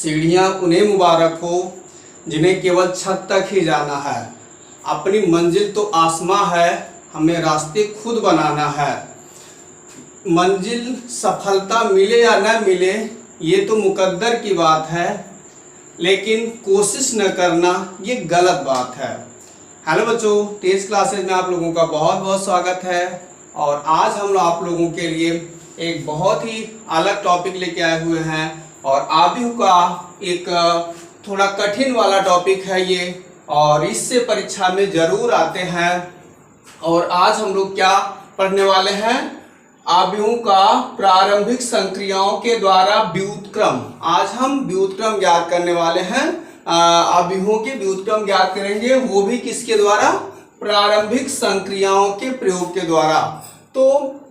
सीढ़ियाँ उन्हें मुबारक हो जिन्हें केवल छत तक ही जाना है। अपनी मंजिल तो आसमां है, हमें रास्ते खुद बनाना है। मंजिल सफलता मिले या न मिले ये तो मुकद्दर की बात है, लेकिन कोशिश न करना ये गलत बात है। हेलो बच्चों, टेस्ट क्लासेज में आप लोगों का बहुत बहुत स्वागत है। और आज हम आप लोगों के लिए एक बहुत ही अलग टॉपिक लेके आए हुए हैं और आबिहू का एक थोड़ा कठिन वाला टॉपिक है ये, और इससे परीक्षा में ज़रूर आते हैं। और आज हम लोग क्या पढ़ने वाले हैं? आबिहू का प्रारंभिक संक्रियाओं के द्वारा व्युत्क्रम। आज हम व्युत्क्रम ज्ञात करने वाले हैं। आबिहू के व्युत्क्रम ज्ञात करेंगे, वो भी किसके द्वारा? प्रारंभिक संक्रियाओं के प्रयोग के द्वारा। तो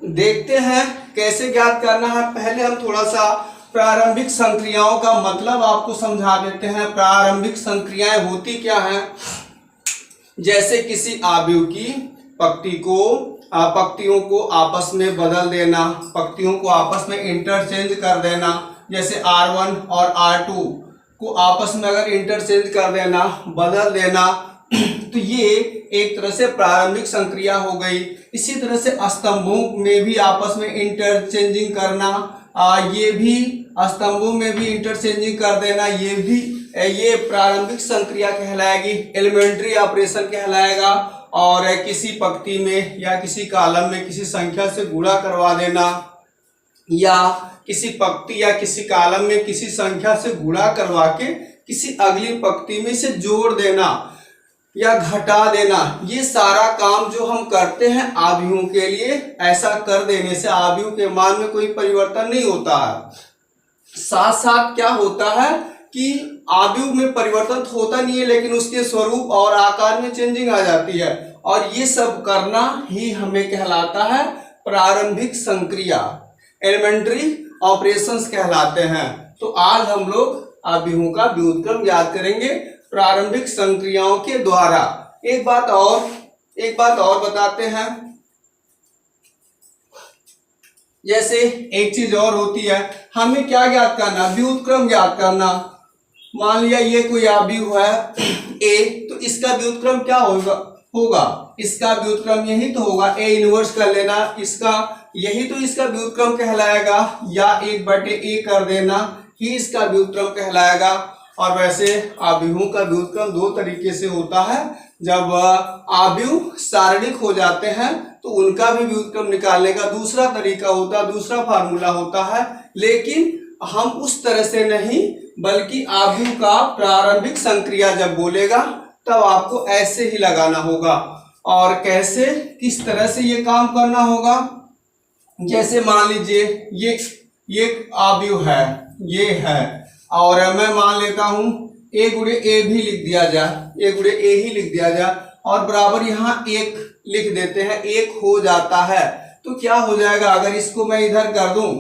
देखते हैं कैसे ज्ञात करना है। पहले हम थोड़ा सा प्रारंभिक संक्रियाओं का मतलब आपको समझा देते हैं। प्रारंभिक संक्रियाएं होती क्या हैं? जैसे किसी आबिहू की पंक्तियों को आपस में बदल देना, पंक्तियों को आपस में इंटरचेंज कर देना। जैसे R1 और R2 को आपस में अगर इंटरचेंज कर देना, बदल देना, तो ये एक तरह से प्रारंभिक संक्रिया हो गई। इसी तरह से स्तंभों में भी आपस में इंटरचेंजिंग करना, ये भी स्तंभों में भी इंटरचेंजिंग कर देना, ये प्रारंभिक संक्रिया कहलाएगी, एलिमेंट्री ऑपरेशन कहलाएगा। और किसी पंक्ति में या किसी कॉलम में किसी संख्या से गुणा करवा देना, या किसी पंक्ति या किसी कॉलम में किसी संख्या से गुणा करवा के किसी अगली पंक्ति में से जोड़ देना या घटा देना, ये सारा काम जो हम करते हैं आबिहू के लिए, ऐसा कर देने से आबिहू के मान में कोई परिवर्तन नहीं होता है। साथ साथ क्या होता है कि आबिहू में परिवर्तन होता नहीं है, लेकिन उसके स्वरूप और आकार में चेंजिंग आ जाती है। और ये सब करना ही हमें कहलाता है प्रारंभिक संक्रिया, एलिमेंट्री ऑपरेशंस कहलाते हैं। तो आज हम लोग आबिहू का व्युत्क्रम ज्ञात करेंगे प्रारंभिक संक्रियाओं के द्वारा। एक बात और बताते हैं। जैसे एक चीज और होती है, हमें क्या ज्ञात करना? व्युत्क्रम ज्ञात करना। मान लिया ये कोई आबिहू है A, तो इसका व्युत्क्रम क्या होगा? इसका व्युत्क्रम यही तो होगा, A इनवर्स कर लेना, इसका यही तो इसका व्युत्क्रम कहलाएगा, या 1/A कर देना ही इसका व्युत्क्रम कहलाएगा। और वैसे आबिहू का व्युत्क्रम दो तरीके से होता है। जब आबिहू सारणिक हो जाते हैं तो उनका भी व्युत्क्रम निकालने का दूसरा तरीका होता है, दूसरा फार्मूला होता है। लेकिन हम उस तरह से नहीं, बल्कि आबिहू का प्रारंभिक संक्रिया जब बोलेगा तब आपको ऐसे ही लगाना होगा। और कैसे, किस तरह से ये काम करना होगा? जैसे मान लीजिए ये आबिहू है, ये है, और मैं मान लेता हूं A गुणे A भी लिख दिया जाए, A गुणे A ही लिख दिया जाए, और बराबर यहाँ 1 लिख देते हैं, 1 हो जाता है। तो क्या हो जाएगा? अगर इसको मैं इधर कर दूं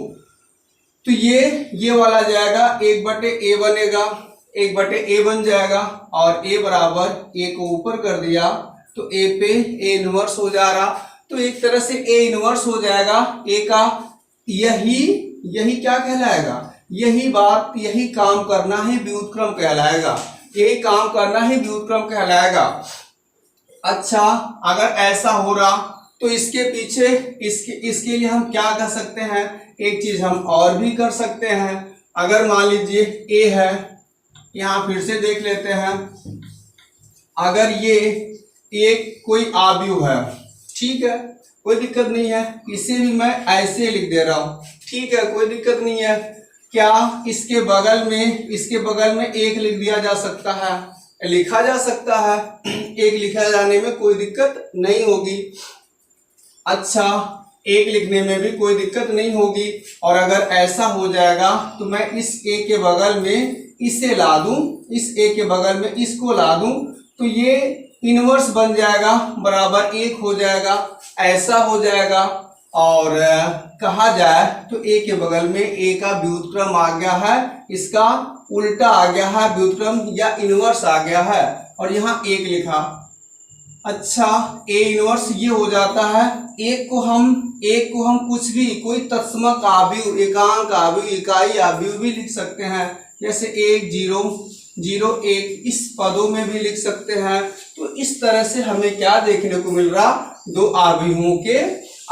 तो ये वाला जाएगा, 1/A बनेगा, 1/A बन जाएगा। और A बराबर A को ऊपर कर दिया तो A पे A इनवर्स हो जा रहा। तो एक तरह से A इनवर्स हो जाएगा A का। यही क्या कहलाएगा? यही काम करना ही व्युत्क्रम कहलाएगा, यही काम करना ही व्युत्क्रम कहलाएगा। अच्छा, अगर ऐसा हो रहा तो इसके पीछे इसके लिए हम क्या कर सकते हैं? एक चीज हम और भी कर सकते हैं। अगर मान लीजिए A है, यहां फिर से देख लेते हैं। अगर ये एक कोई आबिहू है, ठीक है, कोई दिक्कत नहीं है, इसे भी मैं ऐसे लिख दे रहा हूं, ठीक है, कोई दिक्कत नहीं है। क्या इसके बगल में 1 लिख दिया जा सकता है? लिखा जा सकता है, 1 लिखा जाने में कोई दिक्कत नहीं होगी। अच्छा, 1 लिखने में भी कोई दिक्कत नहीं होगी। और अगर ऐसा हो जाएगा तो मैं इस A के बगल में इसे ला दूं, इस A के बगल में इसको ला दूं, तो ये इनवर्स बन जाएगा, बराबर 1 हो जाएगा, ऐसा हो जाएगा। और कहा जाए तो A के बगल में A का व्युत्क्रम आ गया है, इसका उल्टा आ गया है व्युत्क्रम, या इनवर्स आ गया है। और यहाँ 1 लिखा, अच्छा ए इनवर्स ये हो जाता है। एक को हम कुछ भी कोई तत्समक आव्यूह, एकांक आव्यूह, इकाई आव्यूह भी लिख सकते हैं, जैसे 1 0 0 1 इस पदों में भी लिख सकते हैं। तो इस तरह से हमें क्या देखने को मिल रहा, दो आव्यूहों के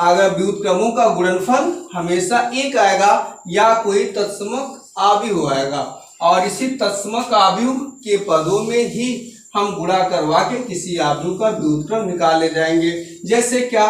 अगर व्युत्क्रमों का गुणनफल हमेशा एक आएगा या कोई तत्समक आव्यूह आएगा, और इसी तत्समक आव्यूह के पदों में ही हम गुणा करवा के किसी आव्यूह का व्युत्क्रम निकाले जाएंगे। जैसे क्या,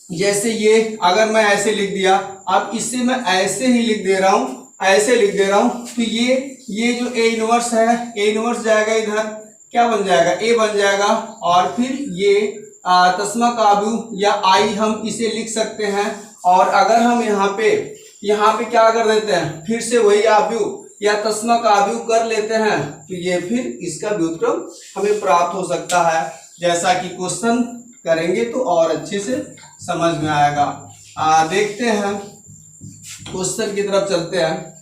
जैसे ये अगर मैं ऐसे लिख दिया, अब इससे मैं ऐसे ही लिख दे रहा हूं, ऐसे लिख दे रहा हूं, तो ये जो ए इनवर्स है, ए इनवर्स जाएगा इधर, क्या बन जाएगा, ए बन जाएगा, और फिर ये तत्समक आव्यूह या आई हम इसे लिख सकते हैं। और अगर हम यहाँ पे क्या कर देते हैं, फिर से वही आव्यूह या तत्समक आव्यूह कर लेते हैं, तो ये फिर इसका व्युत्क्रम हमें प्राप्त हो सकता है। जैसा कि क्वेश्चन करेंगे तो और अच्छे से समझ में आएगा। देखते हैं क्वेश्चन की तरफ चलते हैं।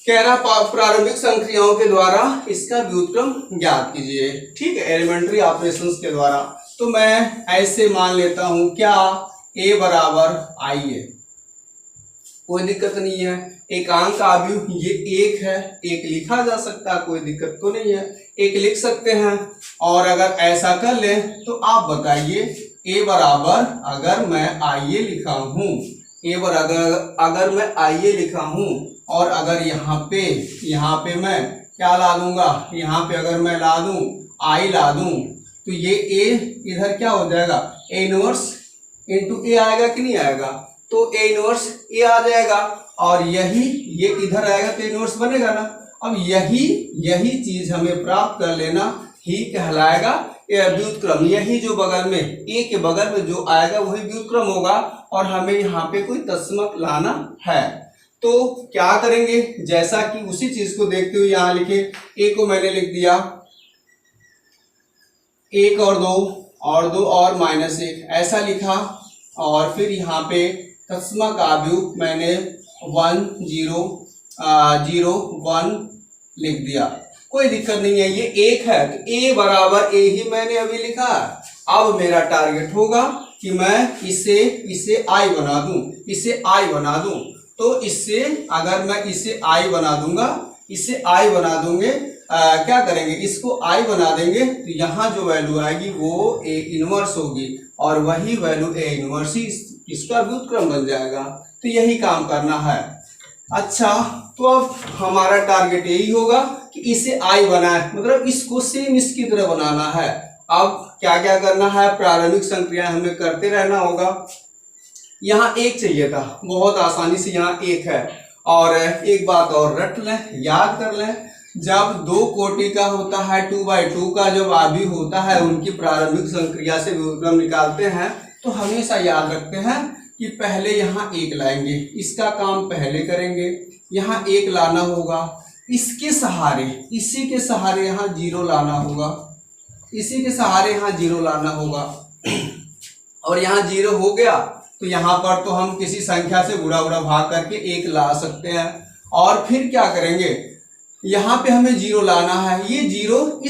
कह रहा प्रारंभिक संक्रियाओं के द्वारा इसका व्युत्क्रम ज्ञात कीजिए। ठीक है, एलिमेंट्री ऑपरेशंस के द्वारा। तो मैं ऐसे मान लेता हूं, क्या a बराबर आई है, कोई दिक्कत नहीं है। एकांक आव्यूह ये एक है, एक लिखा जा सकता है, कोई दिक्कत तो नहीं है, एक लिख सकते हैं। और अगर ऐसा कर लें तो आप बताइए, a बराबर अगर मैं आई ए लिखा हूं, a बराबर अगर मैं आई ए लिखा हूं, और अगर यहाँ पे मैं क्या ला दूंगा, यहाँ पे अगर मैं ला दूं आई ला दूं, तो ये a इधर क्या हो जाएगा, a इनवर्स इंटू ए आएगा कि नहीं आएगा, तो ए इनवर्स ए आ जाएगा, और यही ये इधर आएगा तो इनवर्स बनेगा ना। अब यही चीज हमें प्राप्त कर लेना ही कहलाएगा व्युत्क्रम। यही जो बगल में ए के बगल में जो आएगा वही व्युत्क्रम होगा, और हमें यहाँ पे कोई तत्समक लाना है। तो क्या करेंगे, जैसा कि उसी चीज को देखते हुए यहाँ लिखे, ए को मैंने लिख दिया 1 और 2 और -1 ऐसा लिखा, और फिर यहाँ पे तत्समक आव्यूह मैंने 1 0 0 1 लिख दिया, कोई दिक्कत नहीं है, ये एक है तो a बराबर a ही मैंने अभी लिखा। अब मेरा टारगेट होगा कि मैं इसे i बना दूं, इसे i बना दूं। तो इससे अगर मैं इसे i बना दूंगा, इसे i बना दूंगे, क्या करेंगे, इसको i बना देंगे, तो यहाँ जो वैल्यू आएगी वो a इनवर्स होगी, और वही वैल्यू a इनवर्स ही इसका व्युत्क्रम बन जाएगा। तो यही काम करना है। अच्छा, तो अब हमारा टारगेट यही होगा कि इसे i बनाए, मतलब इसको सेम इसकी तरह बनाना है। अब क्या क्या करना है, प्रारंभिक संक्रियाएं हमें करते रहना होगा। यहाँ एक चाहिए था, बहुत आसानी से यहाँ एक है। और एक बात और रट लें, याद कर लें, जब 2 कोटि का होता है 2/2 का जब आव्यूह होता है, उनकी प्रारंभिक संक्रिया से व्युत्क्रम निकालते हैं, तो हमेशा याद रखते हैं कि पहले यहाँ 1 लाएंगे, इसका काम पहले करेंगे, यहाँ 1 लाना होगा, इसके सहारे, इसी के सहारे यहाँ 0 लाना होगा, इसी के सहारे यहाँ 0 लाना होगा, और यहाँ 0 हो गया तो यहाँ पर तो हम किसी संख्या से गुणा भाग करके 1 ला सकते हैं। और फिर क्या करेंगे, यहाँ पे हमें 0 लाना है, ये 0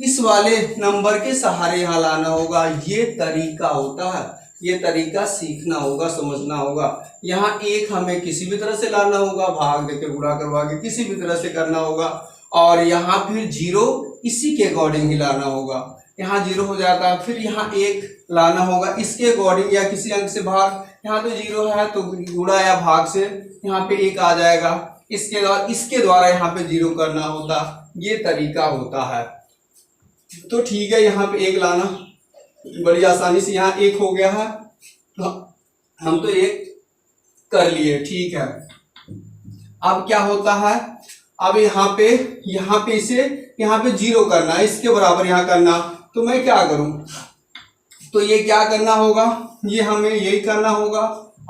इस वाले नंबर के सहारे यहाँ लाना होगा। ये तरीका होता है, ये तरीका सीखना होगा, समझना होगा। यहाँ 1 हमें किसी भी तरह से लाना होगा, भाग देके गुणा करवा के किसी भी तरह से करना होगा, और यहाँ फिर 0 इसी के अकॉर्डिंग ही लाना होगा। यहाँ 0 हो जाता है, फिर यहाँ 1 लाना होगा इसके अकॉर्डिंग या किसी अंक से भाग, यहाँ तो 0 है तो गुणा या भाग से यहाँ पे 1 आ जाएगा, इसके द्वारा यहाँ पे 0 करना होता, ये तरीका होता है। तो ठीक है, यहाँ पे 1 लाना बड़ी आसानी से, यहाँ 1 हो गया है तो हम तो 1 कर लिए, ठीक है। अब क्या होता है, अब यहाँ पे इसे यहाँ पे 0 करना है, इसके बराबर यहाँ करना, तो मैं क्या करूं, तो ये क्या करना होगा, ये हमें यही करना होगा,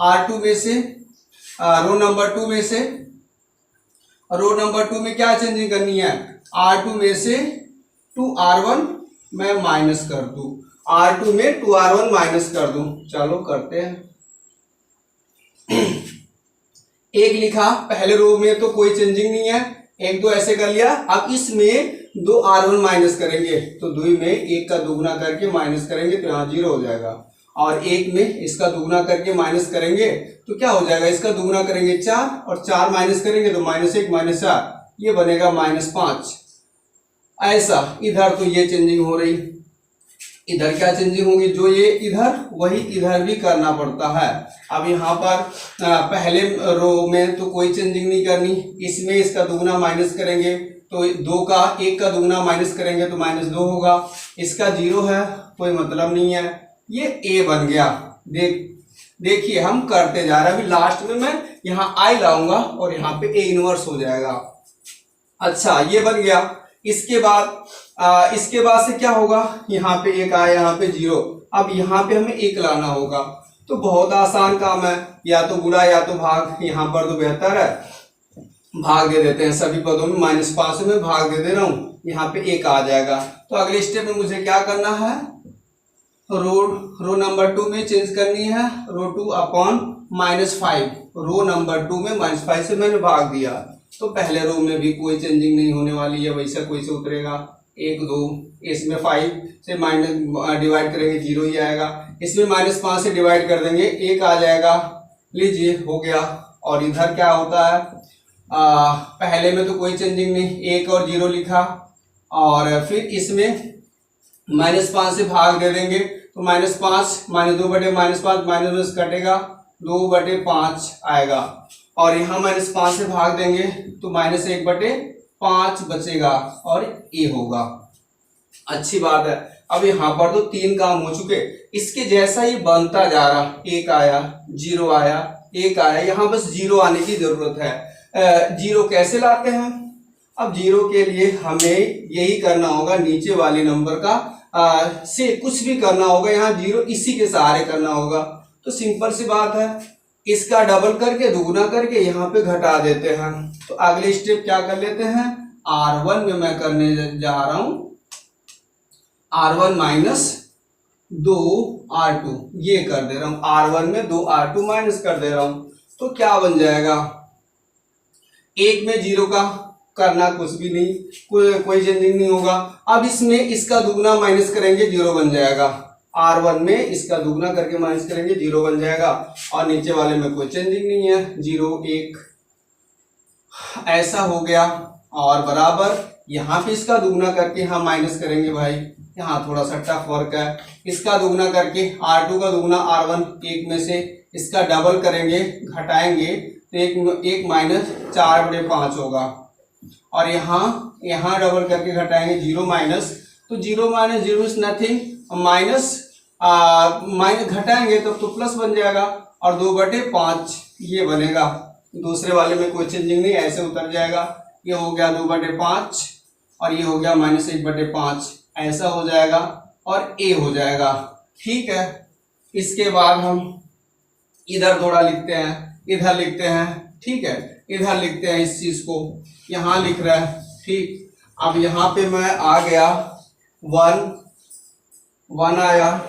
R2 में से रो नंबर 2 में से, रो नंबर 2 में क्या चेंजिंग करनी है, R2 में से 2R1 मैं माइनस कर दूं, R2 में 2R1 माइनस कर दूं। चलो करते हैं। 1 लिखा, पहले रो में तो कोई चेंजिंग नहीं है, एक दो ऐसे कर लिया। अब इसमें 2r1 माइनस करेंगे तो 2 में 1 का दुगना करके माइनस करेंगे तो यहाँ 0 हो जाएगा, और 1 में इसका दुगना करके माइनस करेंगे तो क्या हो जाएगा, इसका दुगना करेंगे 4 और 4 माइनस करेंगे तो -1 -4, ये बनेगा -5। ऐसा इधर तो ये चेंजिंग हो रही, इधर क्या चेंजिंग होगी, जो ये इधर वही इधर भी करना पड़ता है। अब यहाँ पर पहले रो में तो कोई चेंजिंग नहीं करनी, इसमें इसका दुगना माइनस करेंगे तो 2 का 1 का दुगना माइनस करेंगे तो -2 होगा, इसका 0 है कोई मतलब नहीं है, ये a बन गया। देखिए हम करते जा रहे हैं, अभी लास्ट में मैं यहाँ i लाऊंगा और यहाँ पे a इनवर्स हो जाएगा। अच्छा ये बन गया। इसके बाद से क्या होगा, यहाँ पे 1 आया, यहाँ पे 0, अब यहाँ पे हमें 1 लाना होगा। तो बहुत आसान काम है, या तो गुणा या तो भाग, यहाँ पर तो बेहतर है भाग दे देते हैं, सभी पदों में -5 में भाग दे रहा हूँ, यहाँ पे 1 आ जाएगा। तो अगले स्टेप में मुझे क्या करना है, रो नंबर 2 में चेंज करनी है, रो 2 अपॉन -5, रो नंबर 2 में -5 से मैंने भाग दिया, तो पहले रो में भी कोई चेंजिंग नहीं होने वाली है, वैसा कोई से उतरेगा 1 2, इसमें 5 से माइनस डिवाइड करेंगे 0 ही आएगा, इसमें -5 से डिवाइड कर देंगे 1 आ जाएगा। लीजिए हो गया। और इधर क्या होता है, पहले में तो कोई चेंजिंग नहीं, 1 और 0 लिखा, और फिर इसमें -5 से भाग दे देंगे तो -5 -2 बटे -5 माइनस कटेगा 2 बटे 5 आएगा, और यहाँ -5 से भाग देंगे तो -1 बटे 5 बचेगा और a होगा। अच्छी बात है। अब यहाँ पर तो 3 काम हो चुके, इसके जैसा ही बनता जा रहा, 1 आया 0 आया 1 आया, यहाँ बस 0 आने की जरूरत है। 0 कैसे लाते हैं, अब 0 के लिए हमें यही करना होगा, नीचे वाले नंबर का से कुछ भी करना होगा, यहाँ 0 इसी के सहारे करना होगा। तो सिंपल सी बात है, इसका डबल करके दुगुना करके यहाँ पे घटा देते हैं। तो अगले स्टेप क्या कर लेते हैं, r1 में मैं करने जा रहा हूं r1 माइनस 2r2, ये कर दे रहा हूं, r1 में 2r2 माइनस कर दे रहा हूं। तो क्या बन जाएगा, 1 में 0 का करना कुछ भी नहीं, कोई चेंजिंग नहीं होगा। अब इसमें इसका दुगना माइनस करेंगे 0 बन जाएगा, r1 में इसका दुगना करके माइनस करेंगे 0 बन जाएगा, और नीचे वाले में कोई चेंजिंग नहीं है, 0 1 ऐसा हो गया। और बराबर यहाँ पे इसका दुगना करके यहाँ माइनस करेंगे, भाई यहाँ थोड़ा सा टफ वर्क है, इसका दुगना करके r2 का दुगना r1 1 में से इसका डबल करेंगे घटाएंगे तो 1 माइनस 4 बटे 5 होगा, और यहाँ डबल करके घटाएंगे 0 माइनस, तो 0 माइनस 0 इज नथिंग, माइनस घटाएंगे तो प्लस बन जाएगा, और 2 बटे 5 ये बनेगा। दूसरे वाले में कोई चेंजिंग नहीं, ऐसे उतर जाएगा, ये हो गया 2 बटे 5 और ये हो गया -1 बटे 5, ऐसा हो जाएगा और a हो जाएगा। ठीक है, इसके बाद हम इधर थोड़ा लिखते हैं, इधर लिखते हैं, ठीक है, इधर लिखते हैं, इस चीज को यहाँ लिख रहा है। ठीक, अब यहाँ पे मैं आ गया 1 आया,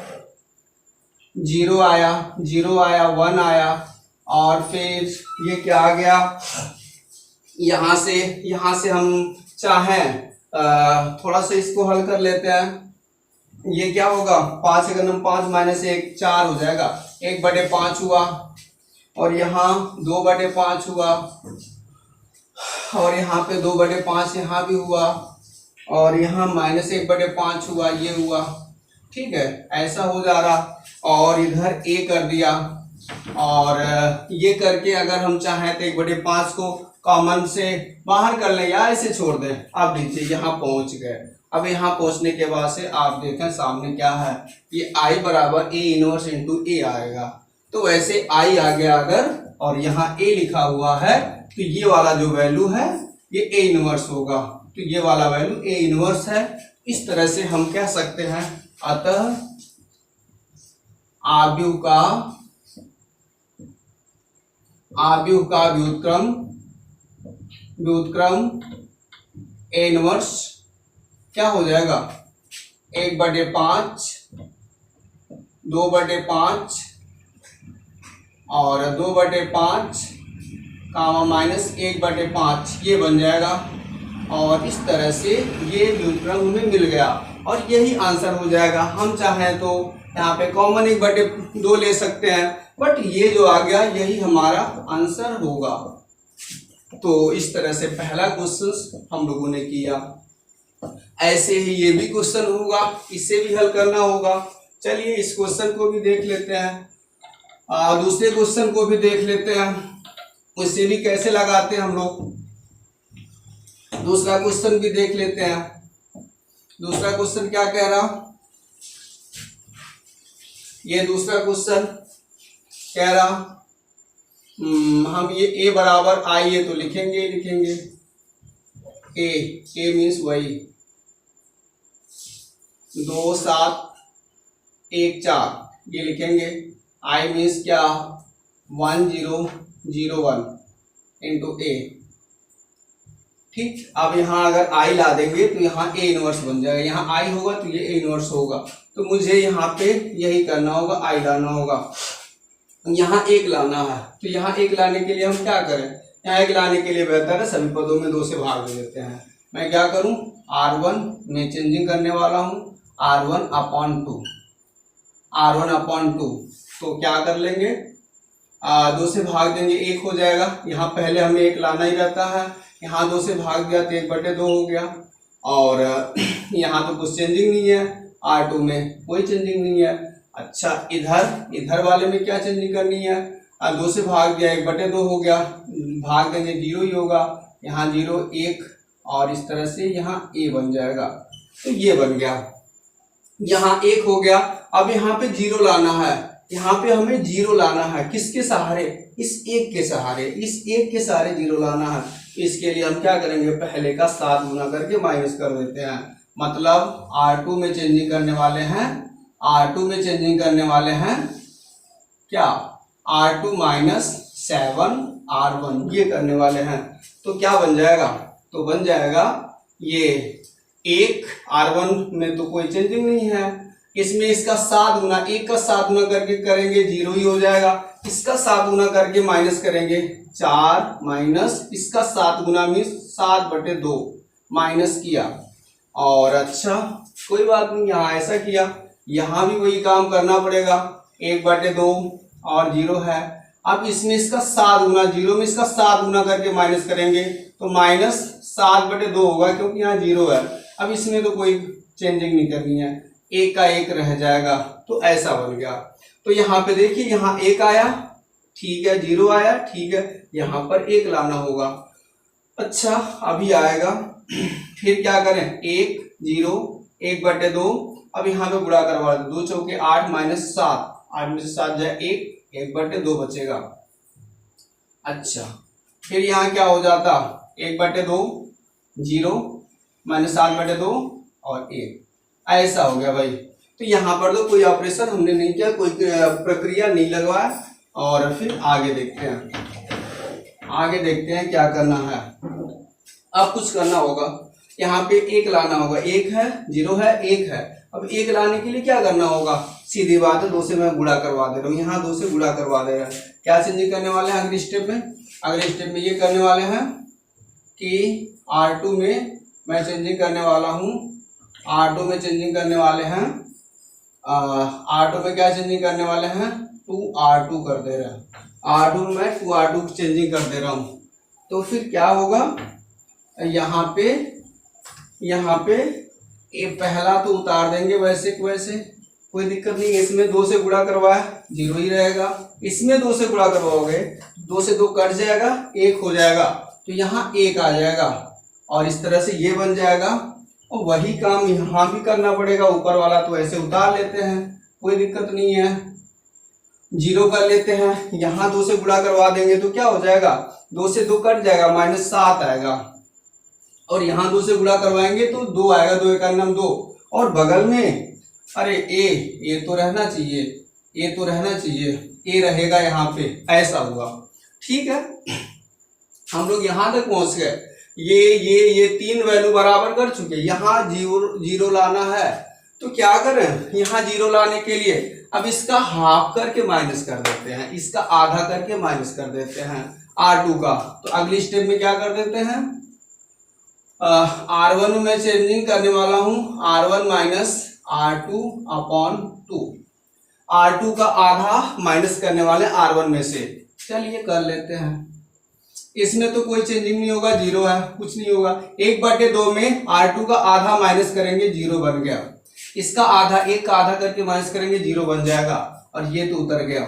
0 आया, 0 आया, 1 आया, और फिर ये क्या आ गया, यहाँ से हम चाहें थोड़ा सा इसको हल कर लेते हैं। ये क्या होगा, 5 का नंबर 5 माइनस 1 4 हो जाएगा, 1 बटे 5 हुआ, और यहाँ 2 बटे 5 हुआ, और यहाँ पे 2 बटे 5 यहाँ भी हुआ, और यहाँ -1 बटे 5 हुआ, ये हुआ। ठीक है, ऐसा हो जा रहा, और इधर a कर दिया, और ये करके अगर हम चाहें तो 1 बटे 5 को कॉमन से बाहर कर लें या ऐसे छोड़ दें। अब देखिए यहाँ पहुंच गए। अब यहाँ पहुंचने के बाद से आप देखें सामने क्या है, ये i बराबर a इनवर्स इंटू a आएगा। तो वैसे i आ गया अगर, और यहाँ a लिखा हुआ है, तो ये वाला जो वैल्यू है ये a इनवर्स होगा, तो ये वाला वैल्यू a इनवर्स है। इस तरह से हम कह सकते हैं, अतः आव्यूह का व्युत्क्रम a इनवर्स क्या हो जाएगा, 1 बटे 5, 2 बटे 5 और 2 बटे 5 कामा -1 बटे 5, ये बन जाएगा। और इस तरह से ये व्युत्क्रम हमें मिल गया और यही आंसर हो जाएगा। हम चाहें तो यहाँ पे कॉमन 1/2 ले सकते हैं, बट ये जो आ गया यही हमारा आंसर होगा। तो इस तरह से पहला क्वेश्चन हम लोगों ने किया। ऐसे ही ये भी क्वेश्चन होगा, इसे भी हल करना होगा। चलिए इस क्वेश्चन को भी देख लेते हैं, दूसरे क्वेश्चन को भी देख लेते हैं, उसे भी कैसे लगाते हैं हम लोग। दूसरा क्वेश्चन भी देख लेते हैं। दूसरा क्वेश्चन क्या कह रहा, ये दूसरा क्वेश्चन कह रहा हम ये a बराबर आई है तो लिखेंगे a मीन्स वही 2 7 1 4 ये लिखेंगे। i मीन्स क्या 1 0 0 1 इंटू a। ठीक, अब यहाँ अगर i ला देंगे तो यहाँ a इनवर्स बन जाएगा। यहाँ i होगा तो ये a इनवर्स होगा, तो मुझे यहाँ पे यही करना होगा, i लाना होगा। यहाँ 1 लाना है, तो यहाँ 1 लाने के लिए हम क्या करें, यहाँ 1 लाने के लिए बेहतर है सभी पदों में 2 से भाग दे देते हैं। मैं क्या करूँ, r1 में चेंजिंग करने वाला हूँ, r1/2 तो क्या कर लेंगे, 2 से भाग देंगे 1 हो जाएगा। यहाँ पहले हमें 1 लाना ही रहता है, यहाँ 2 से भाग दिया तो 1/2 हो गया। और यहाँ तो कुछ चेंजिंग नहीं है, r2 में कोई चेंजिंग नहीं है। अच्छा, इधर वाले में क्या चेंजिंग करनी है, 2 से भाग दिया 1/2 हो गया, भाग देंगे 0 ही होगा। यहाँ 0 1 और इस तरह से यहाँ a बन जाएगा, तो ये बन गया। यहाँ 1 हो गया। अब यहाँ पे 0 लाना है, यहाँ पे हमें 0 लाना है, किसके सहारे, इस 1 के सहारे, इस 1 के सहारे 0 लाना है। इसके लिए हम क्या करेंगे, पहले का 7 गुना करके माइनस कर देते हैं। मतलब r2 में चेंजिंग करने वाले हैं, r2 में चेंजिंग करने वाले हैं क्या, r2 माइनस 7 r1 ये करने वाले हैं। तो क्या बन जाएगा, तो बन जाएगा ये 1 r1 में तो कोई चेंजिंग नहीं है, इसमें इसका 7 गुना, 1 का 7 गुना करके करेंगे 0 ही हो जाएगा। इसका 7 गुना करके माइनस करेंगे 4 माइनस इसका 7 गुना मीन्स 7/2 माइनस किया। और अच्छा कोई बात नहीं, यहाँ ऐसा किया, यहाँ भी वही काम करना पड़ेगा, 1/2 और 0 है। अब इसमें इसका 7 गुना, 0 में इसका 7 गुना करके माइनस करेंगे तो माइनस 7/2 होगा, क्योंकि यहाँ 0 है। अब इसमें तो कोई चेंजिंग नहीं करनी है, 1 का 1 रह जाएगा, तो ऐसा बन गया। तो यहाँ पे देखिए, यहाँ 1 आया ठीक है, 0 आया ठीक है, यहाँ पर 1 लाना होगा। अच्छा अभी आएगा, फिर क्या करें, 1 0 1/2, अब यहाँ पे गुणा करवा दो, 2 चौके 8 माइनस 7, 8 में से 7 जाए 1/2 बचेगा। अच्छा फिर यहाँ क्या हो जाता, 1/2 0 माइनस 7/2 और 1, ऐसा हो गया भाई। तो यहाँ पर तो कोई ऑपरेशन हमने नहीं किया, कोई प्रक्रिया नहीं लगवाया। और फिर आगे देखते हैं क्या करना है। अब कुछ करना होगा, यहाँ पे 1 लाना होगा, 1 है 0 है 1 है। अब 1 लाने के लिए क्या करना होगा, सीधी बात है, 2 से मैं गुणा करवा दे रहा हूँ, यहाँ 2 से गुणा करवा दे रहा है। क्या चेंजिंग करने वाले हैं अगले स्टेप में, ये करने वाले हैं कि R2 में मैं चेंजिंग करने वाला हूँ, R2 में चेंजिंग करने वाले हैं, R2 में क्या चेंजिंग करने वाले हैं, 2R2 कर दे रहे हैं, R2 में 2R2 चेंजिंग कर दे रहा हूँ। तो फिर क्या होगा, यहाँ पे ये पहला तो उतार देंगे वैसे वैसे, कोई दिक्कत नहीं है। इसमें 2 से गुणा करवाया 0 ही रहेगा, इसमें 2 से गुणा करवाओगे 2 से 2 कट जाएगा 1 हो जाएगा, तो यहाँ 1 आ जाएगा और इस तरह से ये बन जाएगा। और वही काम यहाँ भी करना पड़ेगा, ऊपर वाला तो ऐसे उतार लेते हैं, कोई दिक्कत नहीं है, 0 कर लेते हैं, यहाँ 2 से गुणा करवा देंगे तो क्या हो जाएगा, 2 से 2 कट जाएगा माइनस 7 आएगा, और यहाँ 2 से गुणा करवाएंगे तो 2 आएगा, 2 का नाम 2, और बगल में अरे ए तो रहना चाहिए, ए रहेगा यहाँ पे, ऐसा हुआ। ठीक है, हम लोग यहाँ तक पहुंच गए। ये 3 वैल्यू बराबर कर चुके, यहाँ 0 लाना है, तो क्या करें, यहाँ 0 लाने के लिए अब इसका हाफ करके माइनस कर देते हैं, इसका आधा करके माइनस कर देते हैं R2 का। तो अगली स्टेप में क्या कर देते हैं, R1 में चेंजिंग करने वाला हूं R1 minus R2 upon 2। R2 का आधा माइनस करने वाले R1 में से। चलिए कर लेते हैं। इसमें तो कोई चेंजिंग नहीं होगा, जीरो है, कुछ नहीं होगा। 1/2 में R2 का आधा माइनस करेंगे, जीरो बन गया। इसका आधा, एक का आधा करके माइनस करेंगे, जीरो बन जाएगा। और ये तो उतर गया,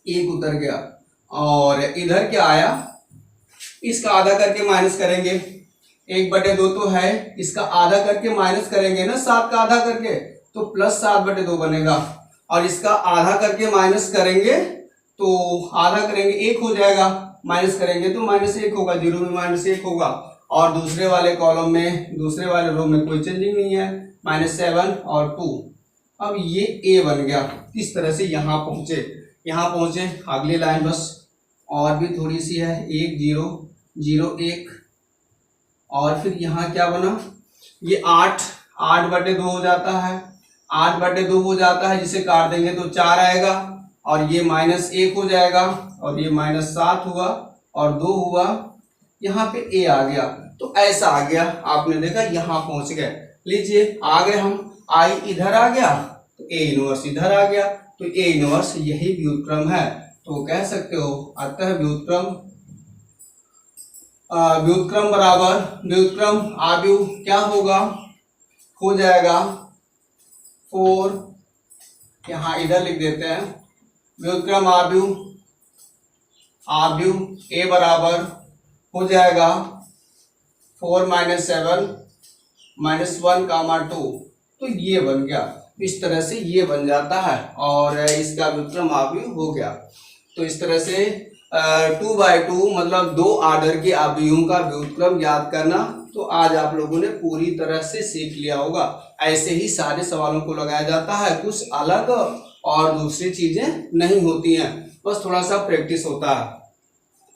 एक उतर गया। और इधर क्या आया, इसका आधा करके माइनस करेंगे, 1/2 तो है, इसका आधा करके माइनस करेंगे ना 7 का आधा करके, तो प्लस 7/2 बनेगा। और इसका आधा करके माइनस करेंगे तो आधा करेंगे 1 हो जाएगा, माइनस करेंगे तो -1 होगा, जीरो में -1 होगा। और दूसरे वाले कॉलम में, दूसरे वाले रो में कोई चेंजिंग नहीं है, -7 और 2। अब ये a बन गया। इस तरह से यहाँ पहुंचे। अगली लाइन बस और भी थोड़ी सी है, 1 0 0 1। और फिर यहाँ क्या बना, ये 8/2 हो जाता है, 8/2 हो जाता है, जिसे काट देंगे तो 4 आएगा। और ये -1 हो जाएगा, और ये -7 हुआ और 2 हुआ। यहाँ पे a आ गया, तो ऐसा आ गया। आपने देखा यहाँ पहुंच गए। लीजिए आ गए हम, I इधर आ गया तो a इनवर्स इधर आ गया, तो a इनवर्स यही व्युत्क्रम है। तो कह सकते हो अतः व्युत्क्रम बराबर व्युत्क्रम आव्यूह क्या होगा, हो जाएगा 4, यहाँ इधर लिख देते हैं, व्युत्क्रम आव्यूह a बराबर हो जाएगा 4 - 7 -1, 2। तो ये बन गया, इस तरह से ये बन जाता है और इसका व्युत्क्रम आव्यूह हो गया। तो इस तरह से 2/2 मतलब 2 आर्डर के आव्यूहों का व्युत्क्रम ज्ञात करना, तो आज आप लोगों ने पूरी तरह से सीख लिया होगा। ऐसे ही सारे सवालों को लगाया जाता है, कुछ अलग और दूसरी चीजें नहीं होती हैं, बस थोड़ा सा प्रैक्टिस होता है।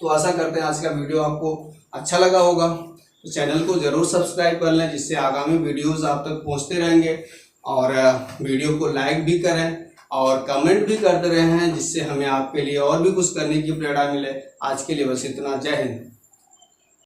तो आशा करते हैं आज का वीडियो आपको अच्छा लगा होगा। तो चैनल को जरूर सब्सक्राइब कर लें, जिससे आगामी वीडियोस आप तक पहुंचते रहेंगे। और वीडियो को लाइक भी करें और कमेंट भी करते रहें, जिससे हमें आपके लिए और भी कुछ करने की प्रेरणा मिले। आज के लिए बस इतना, जय हिंद।